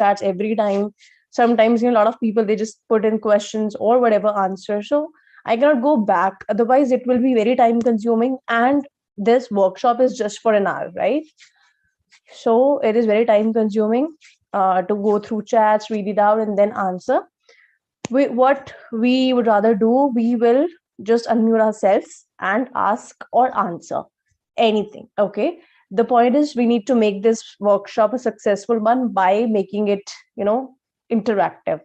chats every time. Sometimes, a lot of people, they just put in questions or whatever answer. So I cannot go back. Otherwise, it will be very time consuming. And this workshop is just for an hour, right? So it is very time consuming to go through chats, read it out, and then answer. What we would rather do, we will just unmute ourselves and ask or answer anything. Okay. The point is, we need to make this workshop a successful one by making it, interactive.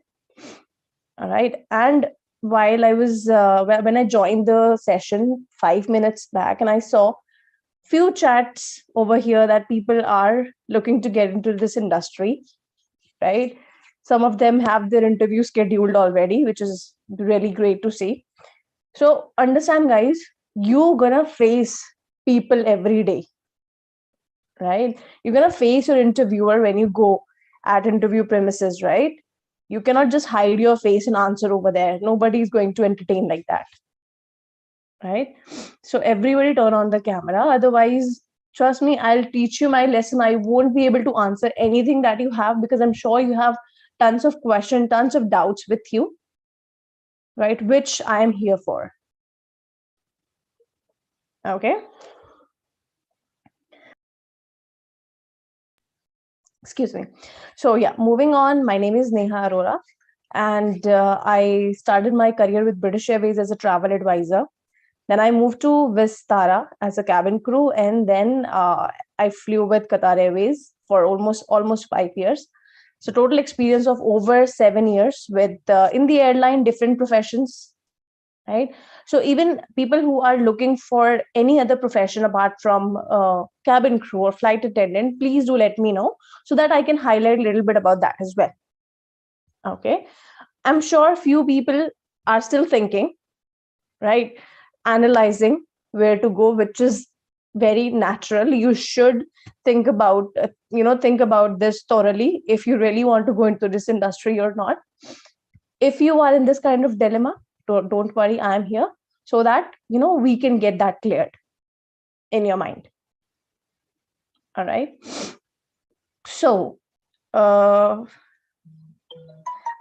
All right. And while I was, when I joined the session 5 minutes back, and I saw few chats over here that people are looking to get into this industry, right? Some of them have their interview scheduled already, which is really great to see. So understand, guys, you're gonna face people every day, right? You're gonna face your interviewer when you go at interview premises, right? You cannot just hide your face and answer over there. Nobody's going to entertain like that, right? So everybody turn on the camera. Otherwise, trust me, I'll teach you my lesson. I won't be able to answer anything that you have, because I'm sure you have tons of questions, tons of doubts with you, right? Which I am here for. Okay. Excuse me. So yeah, moving on. My name is Neha Arora, and I started my career with British Airways as a travel advisor. Then I moved to Vistara as a cabin crew, and then I flew with Qatar Airways for almost 5 years. So total experience of over 7 years with in the airline, different professions, right? So even people who are looking for any other profession apart from cabin crew or flight attendant, please do let me know so that I can highlight a little bit about that as well. Okay, I'm sure few people are still thinking, right? Analyzing where to go, which is very natural. You should think about think about this thoroughly if you really want to go into this industry or not. If you are in this kind of dilemma, don't worry, I am here so that we can get that cleared in your mind. All right. So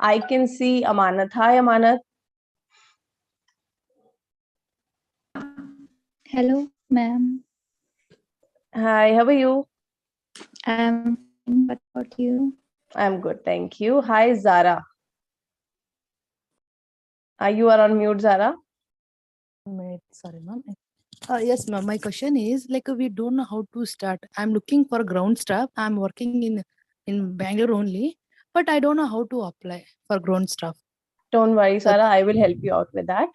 I can see Amanat. Hi, Amanat. Hello, ma'am. Hi, how are you? I'm fine. What about you? I'm good, thank you. Hi, Zara. You are on mute, Zara. Sorry, ma'am. Yes, ma'am. My question is we don't know how to start. I'm looking for ground staff. I'm working in Bangalore only, but I don't know how to apply for ground staff. Don't worry, Zara. I will help you out with that.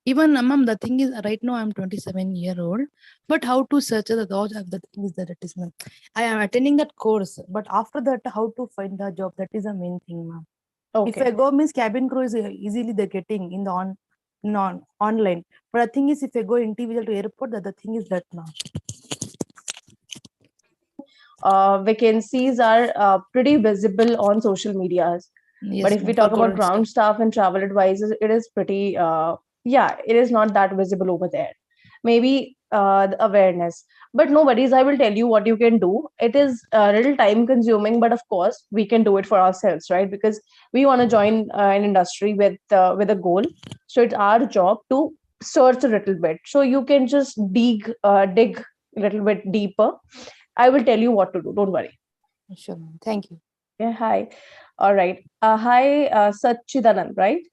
Even ma'am, the thing is, right now I'm 27-year-old, but how to search the job? The thing is that it is, ma'am. I am attending that course, but after that, how to find the job? That is the main thing, ma'am. Okay. If I go means cabin crew is easily they're getting in the online. But the thing is, if I go individual to airport, the thing is that now. Vacancies are pretty visible on social medias. Yes, but if we talk about ground staff and travel advisors, it is pretty, it is not that visible over there. Maybe the awareness, but no worries. I will tell you what you can do. It is a little time consuming, but of course we can do it for ourselves, right? Because we want to join an industry with a goal. So it's our job to search a little bit. So you can just dig a little bit deeper. I will tell you what to do. Don't worry. Sure. Thank you. Yeah. Hi. All right. Hi, Sachidanand, right?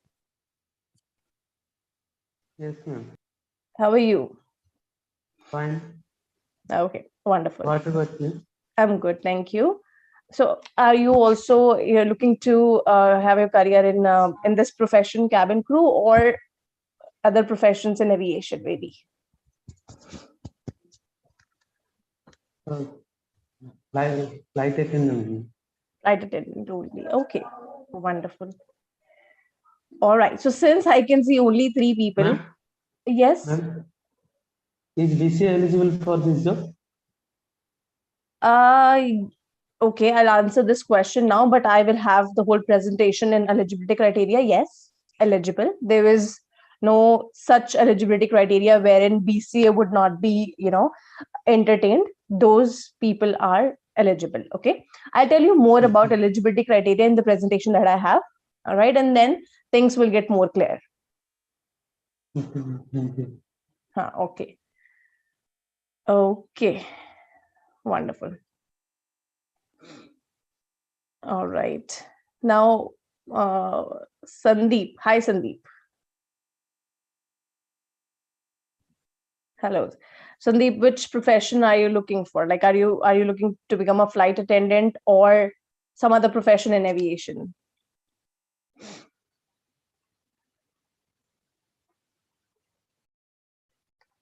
Yes, ma'am. How are you? Fine. Okay. Wonderful. What about you? I'm good. Thank you. So are you also looking to have your career in this profession, cabin crew, or other professions in aviation, maybe? Flight attendant. Flight attendant only. Okay. Wonderful. All right. So since I can see only 3 people. Yes. Is BC eligible for this job? Okay, I'll answer this question now, but I will have the whole presentation in eligibility criteria. Yes, eligible. There is no such eligibility criteria wherein BCA would not be, entertained. Those people are eligible. Okay, I'll tell you more about eligibility criteria in the presentation that I have. All right, and then things will get more clear. Okay. Okay. Wonderful. All right. Now, Sandeep. Hi, Sandeep. Hello. Sandeep, which profession are you looking for? Like, are you looking to become a flight attendant or some other profession in aviation?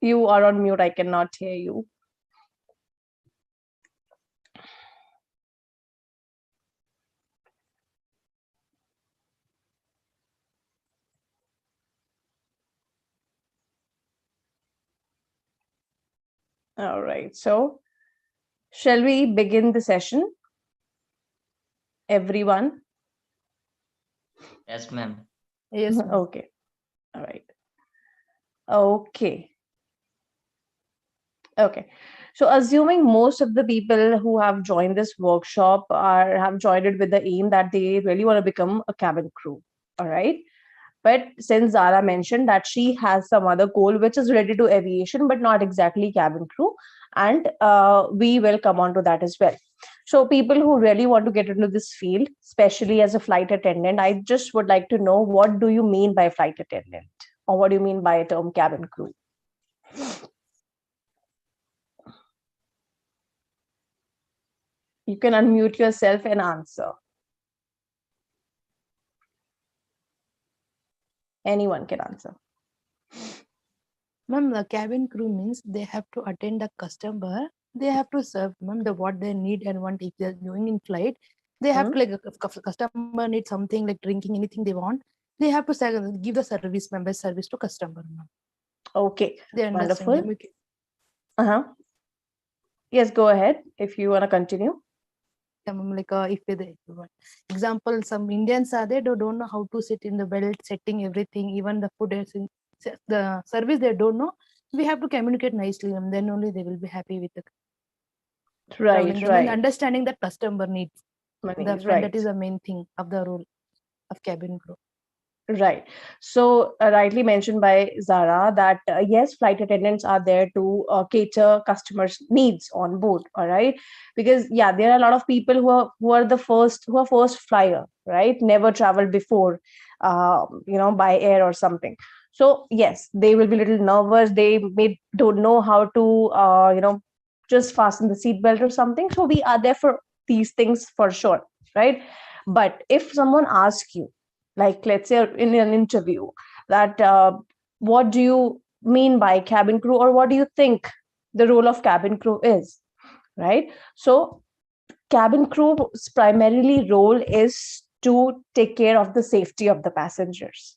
You are on mute. I cannot hear you. All right. So, shall we begin the session? Everyone? Yes, ma'am. Yes, ma'am. Okay. All right. Okay. Okay. So assuming most of the people who have joined this workshop have joined it with the aim that they really want to become a cabin crew. All right. But since Zara mentioned that she has some other goal which is related to aviation, but not exactly cabin crew, and we will come on to that as well. So people who really want to get into this field, especially as a flight attendant, I just would like to know, what do you mean by flight attendant, or what do you mean by a term cabin crew? You can unmute yourself and answer. Anyone can answer. Ma'am, the cabin crew means they have to attend the customer. They have to serve, ma'am, what they need and want. If they're going in flight, they have to, like, if customer needs something like drinking, anything they want, they have to give the service, ma'am, best service to customer, ma'am. Okay, They understand. wonderful. Yes, go ahead if you want to continue. Like, if they, example, some Indians are there, they don't know how to sit in the belt, setting everything, even the food is in the service they don't know. We have to communicate nicely, and then only they will be happy with the traveling. Right, right. And understanding that customer needs. Monies, That right. is the main thing of the role of cabin crew. Right. So, rightly mentioned by Zara that yes, flight attendants are there to cater customers' needs on board. All right, because yeah, there are a lot of people who are first flyer, right? Never traveled before, by air or something. So yes, they will be a little nervous. They don't know how to just fasten the seatbelt or something. So we are there for these things for sure, right? But if someone asks you, like let's say in an interview, that what do you mean by cabin crew, or what do you think the role of cabin crew is, right? So cabin crew's primarily role is to take care of the safety of the passengers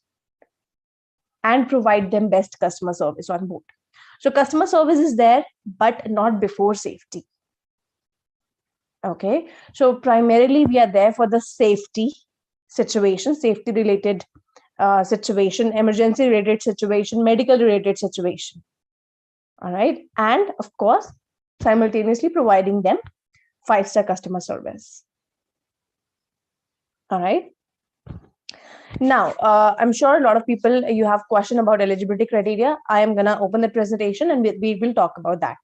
and provide them best customer service on board. So customer service is there, but not before safety. Okay, so primarily we are there for the safety situation, safety related situation, emergency related situation, medical related situation. All right, and of course simultaneously providing them 5-star customer service. All right, now I'm sure a lot of people, you have question about eligibility criteria. I am gonna open the presentation and we will talk about that.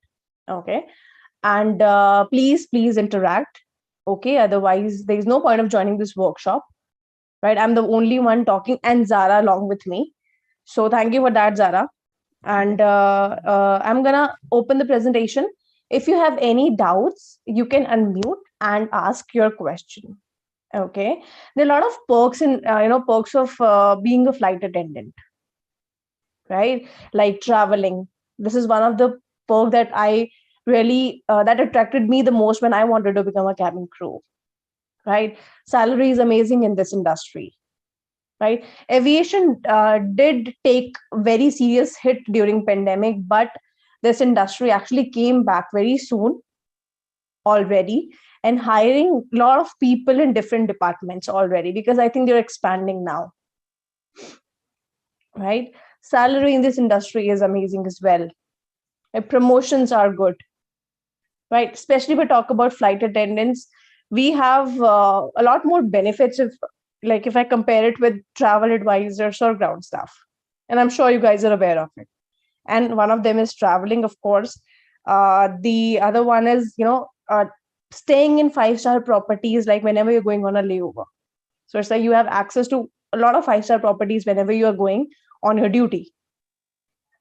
Okay, and please interact. Okay, otherwise there is no point of joining this workshop, right? I'm the only one talking and Zara along with me. So thank you for that, Zara. And I'm gonna open the presentation. If you have any doubts, you can unmute and ask your question. Okay, there are a lot of perks in perks of being a flight attendant, right? Like traveling. This is one of the perk that I really that attracted me the most when I wanted to become a cabin crew, right? Salary is amazing in this industry, right? Aviation did take very serious hit during pandemic, but this industry actually came back very soon already and hiring a lot of people in different departments already, because I think they're expanding now, right? Salary in this industry is amazing as well. Promotions are good, right? Especially if we talk about flight attendants, we have a lot more benefits if I compare it with travel advisors or ground staff. And I'm sure you guys are aware of it. And one of them is traveling, of course. The other one is, staying in 5-star properties, like whenever you're going on a layover. So it's like you have access to a lot of 5-star properties whenever you are going on your duty,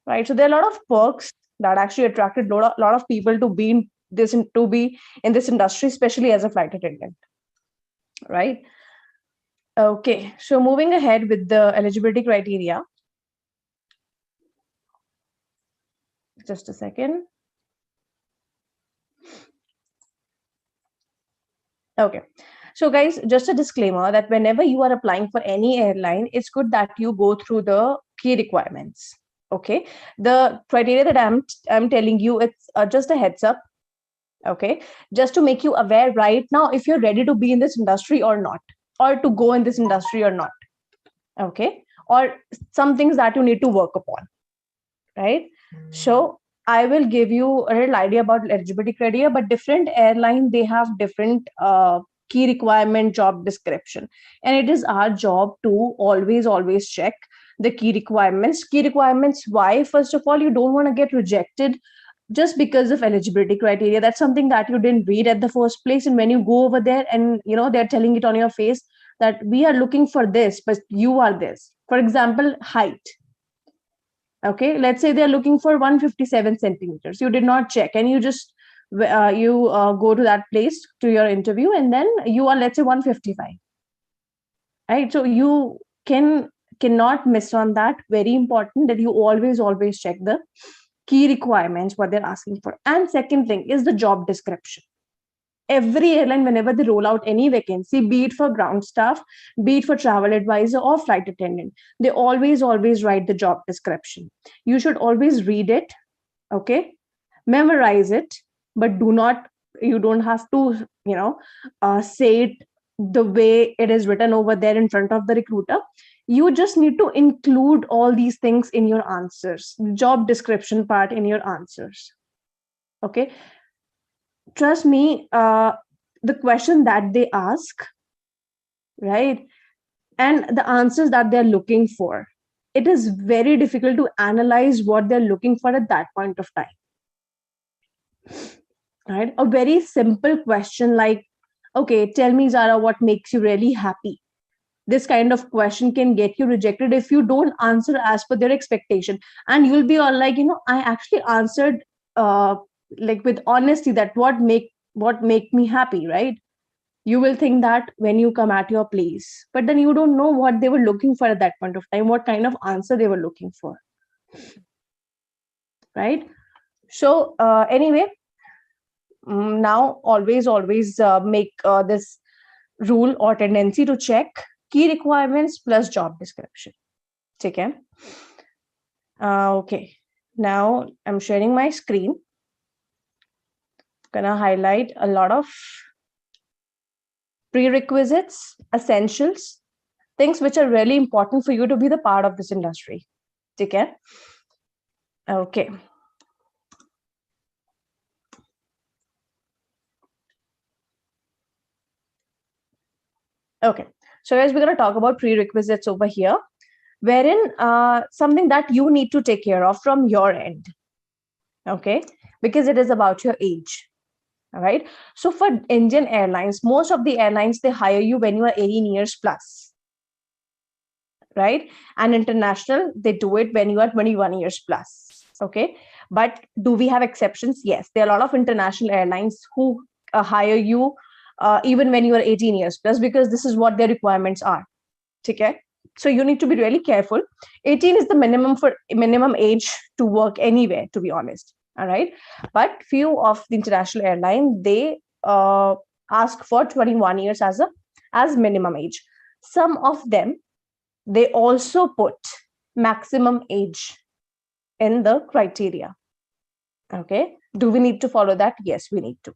right? So there are a lot of perks that actually attracted lot of people to be in this industry, especially as a flight attendant, right? Okay, so moving ahead with the eligibility criteria. Just a second. Okay. So guys, just a disclaimer that whenever you are applying for any airline, it's good that you go through the key requirements. Okay. The criteria that I'm telling you, it's just a heads up. Okay. Just to make you aware right now, if you're ready to be in this industry or not, or to go in this industry or not. Okay. Or some things that you need to work upon. Right. So I will give you a little idea about eligibility criteria, but different airline, they have different key requirement job description. And it is our job to always check the key requirements. Key requirements, why? First of all, you don't want to get rejected just because of eligibility criteria. That's something that you didn't read at the first place. And when you go over there and, they're telling it on your face that we are looking for this, but you are this. For example, height. Okay, let's say they're looking for 157 centimeters. You did not check, and you just go to that place to your interview, and then you are, let's say, 155. Right, so you cannot miss on that. Very important that you always check the key requirements, what they're asking for. And second thing is the job description. Every airline, whenever they roll out any vacancy, be it for ground staff, be it for travel advisor or flight attendant, they always write the job description. You should always read it, okay, memorize it, but you don't have to say it the way it is written over there in front of the recruiter. You just need to include all these things in your answers, job description part in your answers. Okay, trust me, the question that they ask, right, and the answers that they're looking for, it is very difficult to analyze what they're looking for at that point of time. Right, a very simple question like, okay, tell me, Zara, what makes you really happy? This kind of question can get you rejected if you don't answer as per their expectation. And you'll be all like, I actually answered like with honesty that what make me happy, right? You will think that when you come at your place, but then you don't know what they were looking for at that point of time, what kind of answer they were looking for, right? So anyway, now always make this rule or tendency to check key requirements plus job description. Okay. Okay, now I'm sharing my screen. Gonna highlight a lot of prerequisites, essentials, things which are really important for you to be the part of this industry. Okay. Okay. Okay. So as we're going to talk about prerequisites over here, wherein something that you need to take care of from your end. Okay. Because it is about your age. All right. So for Indian Airlines, most of the airlines, they hire you when you are 18 years plus. Right. And international, they do it when you are 21 years plus. Okay. But do we have exceptions? Yes. There are a lot of international airlines who hire you even when you are 18 years plus, because this is what their requirements are. Okay. So you need to be really careful. 18 is the minimum age to work anywhere, to be honest. All right. But few of the international airline, they ask for 21 years as minimum age. Some of them, they also put maximum age in the criteria. Okay. Do we need to follow that? Yes, we need to.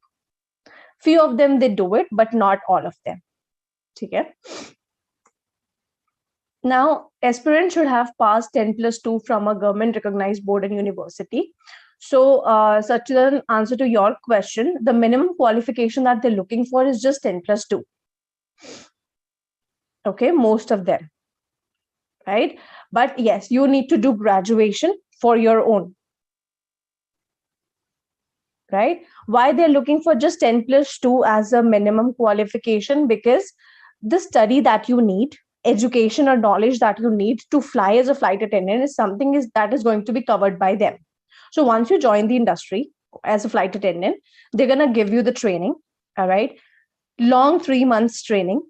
Few of them, they do it, but not all of them. Okay. Now, aspirant should have passed 10+2 from a government recognized board and university. So, Sachidan, answer to your question, the minimum qualification that they're looking for is just 10 plus 2. Okay, most of them, right? But yes, you need to do graduation for your own, right? Why they're looking for just 10 plus 2 as a minimum qualification? Because the study that you need, education or knowledge that you need to fly as a flight attendant is something that is going to be covered by them. So once you join the industry as a flight attendant, they're going to give you the training, all right? Long 3 months training,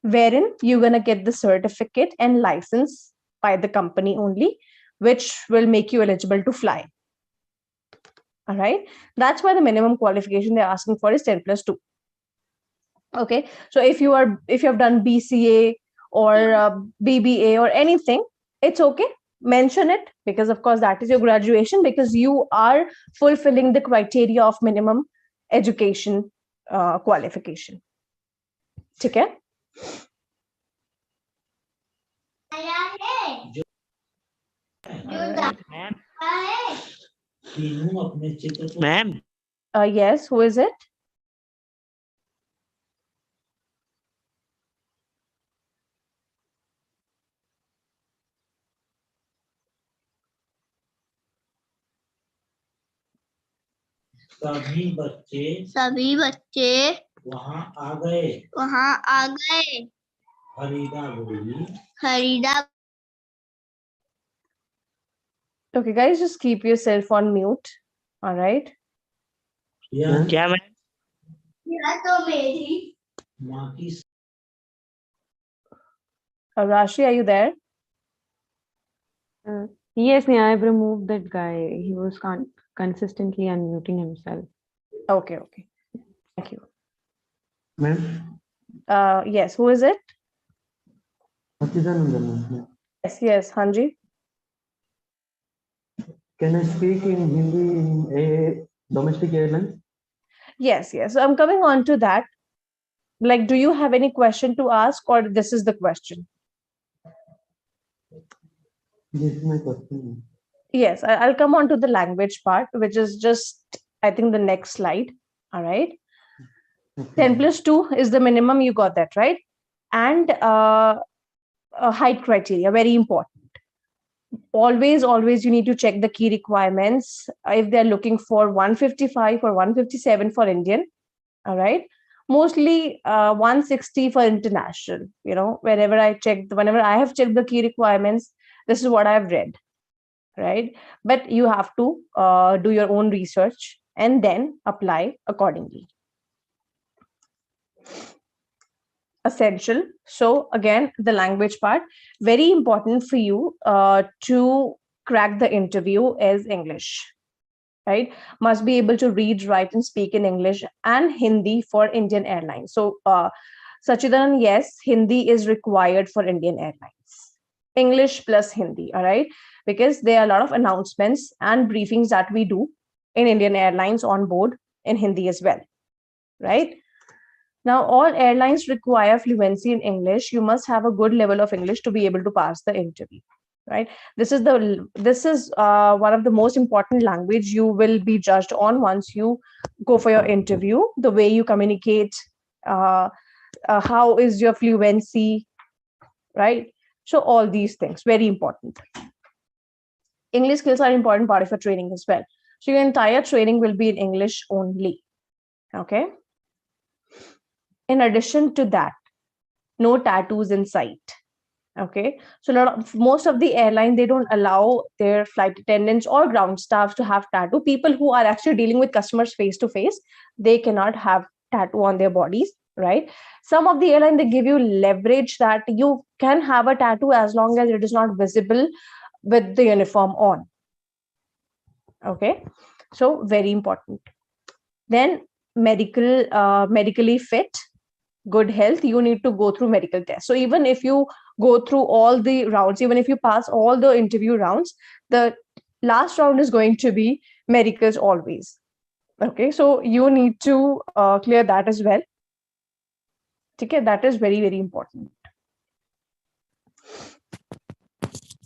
wherein you're going to get the certificate and license by the company only, which will make you eligible to fly. All right. That's why the minimum qualification they're asking for is 10 plus 2. Okay. So if you have done BCA or BBA or anything, it's okay. Mention it, because of course that is your graduation, because you are fulfilling the criteria of minimum education qualification. Okay. Ma'am, Yes, who is it? सभी बच्चे वहाँ आ गए खरीदा बोली खरीदा Okay, guys, just keep yourself on mute. All right. क्या ma'am? तो मेरी माँ की Rashi, are you there? Yes, Neha, I've removed that guy. He was consistently unmuting himself. Okay, okay. Thank you. Ma'am, Yes, who is it? Sachidananda, ma'am. Yes, Hanji. Can I speak in Hindi in a domestic airline? Yes. So I'm coming on to that. Like, do you have any question to ask, or this is the question? This is my question. Yes, I'll come on to the language part, which is just, I think, the next slide. All right. Okay. 10 plus 2 is the minimum. You got that, right? And height criteria, very important. Always you need to check the key requirements. If they're looking for 155 or 157 for Indian, all right, mostly 160 for international. Whenever I have checked the key requirements, this is what I've read, right? But you have to do your own research and then apply accordingly. Essential. So again, the language part, very important for you to crack the interview is English, right? Must be able to read, write, and speak in English and Hindi for Indian Airlines. So Sachidan, yes, Hindi is required for Indian Airlines. English plus Hindi, all right? Because there are a lot of announcements and briefings that we do in Indian Airlines on board in Hindi as well, right? Now, all airlines require fluency in English. You must have a good level of English to be able to pass the interview, right? This is one of the most important language you will be judged on once you go for your interview. The way you communicate, how is your fluency, right? So all these things, very important. English skills are an important part of your training as well. So your entire training will be in English only, okay? In addition to that, no tattoos in sight. Okay, so most of the airline, they don't allow their flight attendants or ground staffs to have tattoo. People who are actually dealing with customers face to face, they cannot have tattoo on their bodies, right? Some of the airline, they give you leverage that you can have a tattoo as long as it is not visible with the uniform on. Okay, so very important. Then medically fit, good health, you need to go through medical tests. So even if you go through all the rounds, even if you pass all the interview rounds, the last round is going to be medicals always. Okay, so you need to clear that as well. Okay, that is very, very important.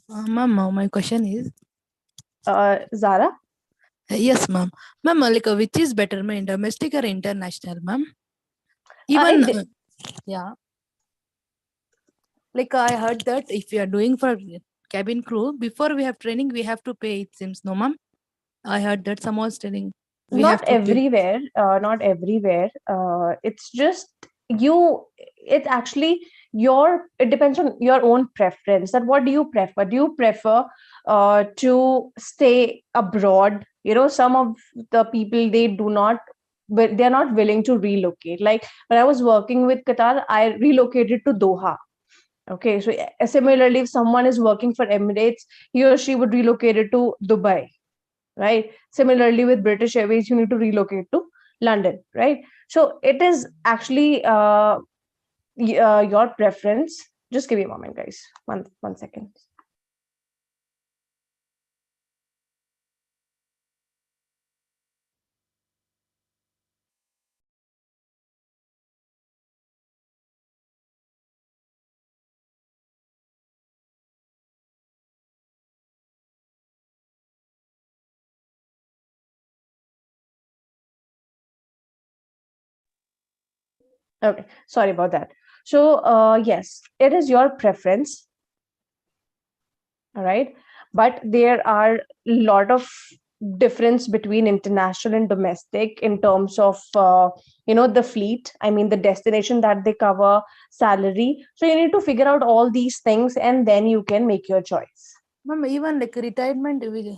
Ma'am, my question is, Zara? Yes, ma'am. Ma'am, like which is better, ma'am, domestic or international, ma'am? it Even de- yeah, like I heard that if we are doing for cabin crew, before we have training, we have to pay, it seems, no, ma'am. I heard that someone was telling we have Not to pay. everywhere, not everywhere. It's just you. It's actually it depends on your own preference. That what do you prefer? Do you prefer to stay abroad? Some of the people, they do not, but they're not willing to relocate. Like when I was working with Qatar, I relocated to Doha. Okay, so similarly, if someone is working for Emirates, he or she would relocate it to Dubai, right? Similarly, with British Airways, you need to relocate to London, right? So it is actually your preference. Just give me a moment, guys. One second. Okay, sorry about that. So yes, it is your preference, all right? But there are a lot of difference between international and domestic in terms of the fleet. I mean, the destination that they cover, salary. So you need to figure out all these things, and then you can make your choice. Ma'am, even like retirement will,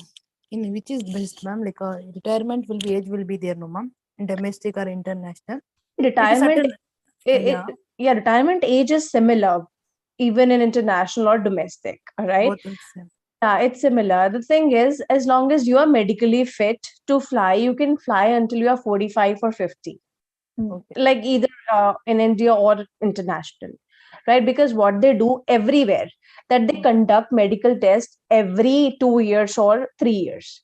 in which is best, ma'am? Like retirement will be age will be there, no, ma'am? In domestic or international? Like a Retirement, certain, yeah, yeah, retirement age is similar, even in international or domestic. All right. both are same. Yeah, it's similar. The thing is, as long as you are medically fit to fly, you can fly until you are 45 or 50, Okay. like either in India or international, right? Because what they do everywhere, that they conduct medical tests every 2 years or 3 years,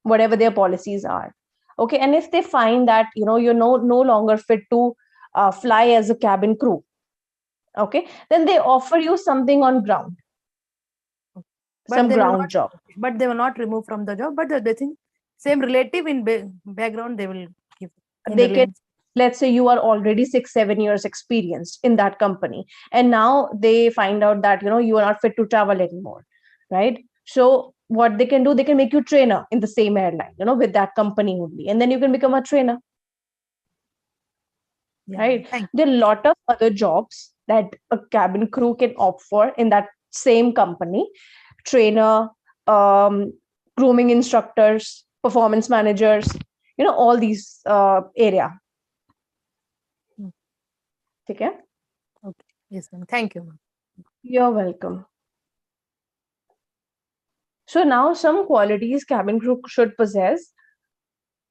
whatever their policies are. Okay, and if they find that you're no longer fit to fly as a cabin crew, okay, then they offer you something on ground, But some they will ground not, job. but they will not remove from the job. But the thing, same relative in background, they will give in They can, reliance. let's say you are already 6 7 years experienced in that company, and now they find out that you are not fit to travel anymore, right? So what they can do, they can make you trainer in the same airline, with that company only, and then you can become a trainer, Yeah, right? thank There are a lot of other jobs that a cabin crew can opt for in that same company: trainer, grooming instructors, performance managers, all these area. you. Okay, Okay. Yes, ma'am. Thank you, ma'am. you're welcome. So now some qualities cabin crew should possess: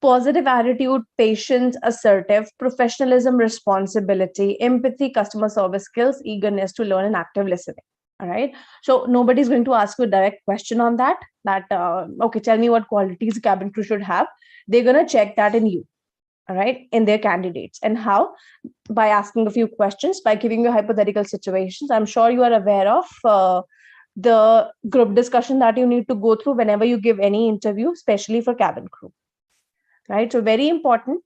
positive attitude, patience, assertive, professionalism, responsibility, empathy, customer service skills, eagerness to learn, and active listening. All right. So nobody's going to ask you a direct question on that. Okay, tell me what qualities a cabin crew should have. They're gonna check that in you, all right, in their candidates. And how? By asking a few questions, by giving you hypothetical situations. I'm sure you are aware of the group discussion that you need to go through whenever you give any interview, especially for cabin crew, right? So very important.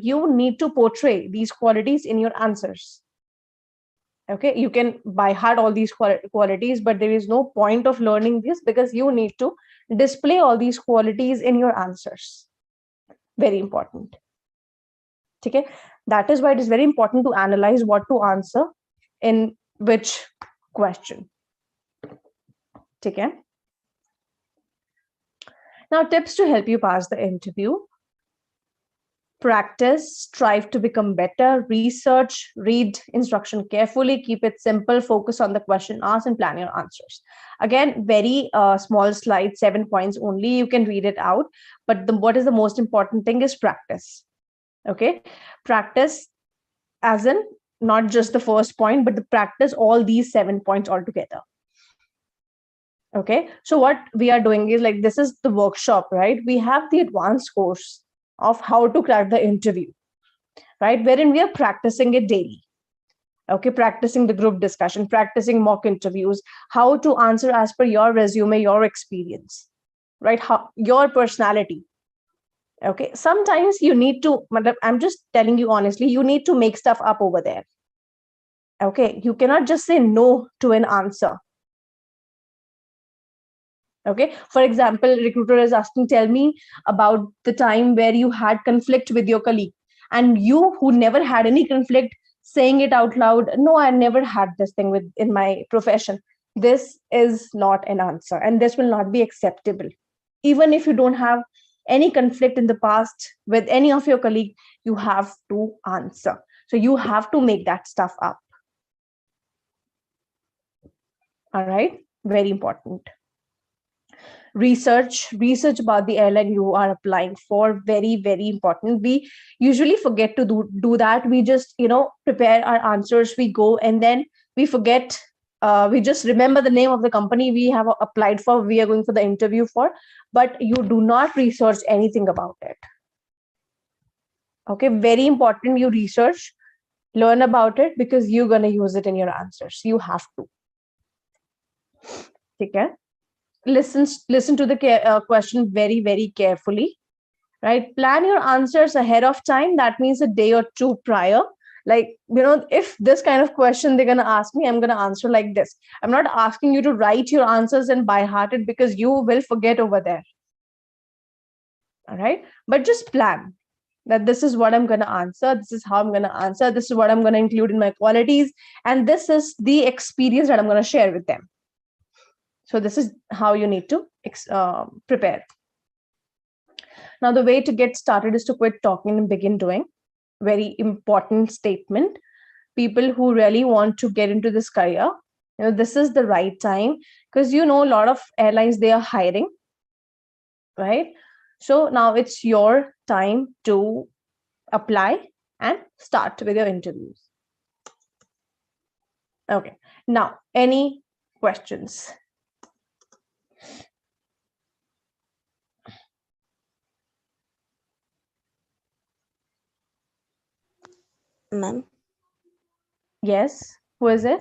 You need to portray these qualities in your answers. Okay, you can by heart all these qualities, but there is no point of learning this because you need to display all these qualities in your answers. Very important. Okay, that is why it is very important to analyze what to answer in which question. Okay. Now, tips to help you pass the interview: practice, strive to become better, research, read instruction carefully, keep it simple, focus on the question asked, and plan your answers. Again, very small slide, 7 points only. You can read it out. But what is the most important thing is practice. Okay, practice as in not just the first point, but the practice all these 7 points altogether. Okay, so what we are doing is, like, this is the workshop, right? We have the advanced course of how to crack the interview, right? Wherein we are practicing it daily. Okay, practicing the group discussion, practicing mock interviews, how to answer as per your resume, your experience, right? How your personality. Okay, sometimes you need to, I'm just telling you honestly, you need to make stuff up over there. Okay, you cannot just say no to an answer. Okay, for example, recruiter is asking, tell me about the time where you had conflict with your colleague, and you who never had any conflict saying it out loud, no, I never had this thing with in my profession. This is not an answer, and this will not be acceptable. Even if you don't have any conflict in the past with any of your colleague, you have to answer. So you have to make that stuff up. All right, very important. Research about the airline you are applying for, very, very important. We usually forget to do that. We just, prepare our answers, we go, and then we forget. We just remember the name of the company we have applied for, we are going for the interview for, but you do not research anything about it. Okay, very important. You research, learn about it, because you're going to use it in your answers. You have to. Okay. Listen to the question very, very carefully, right? Plan your answers ahead of time. That means a day or two prior. Like, if this kind of question they're going to ask me, I'm going to answer like this. I'm not asking you to write your answers and by heart it, because you will forget over there. All right, but just plan that this is what I'm going to answer, this is how I'm going to answer, this is what I'm going to include in my qualities, and this is the experience that I'm going to share with them. So this is how you need to prepare. Now, the way to get started is to quit talking and begin doing. Very important statement. People who really want to get into this career, this is the right time, because a lot of airlines, they are hiring, right? So now it's your time to apply and start with your interviews. Okay, now any questions? Ma'am, Yes, who is it?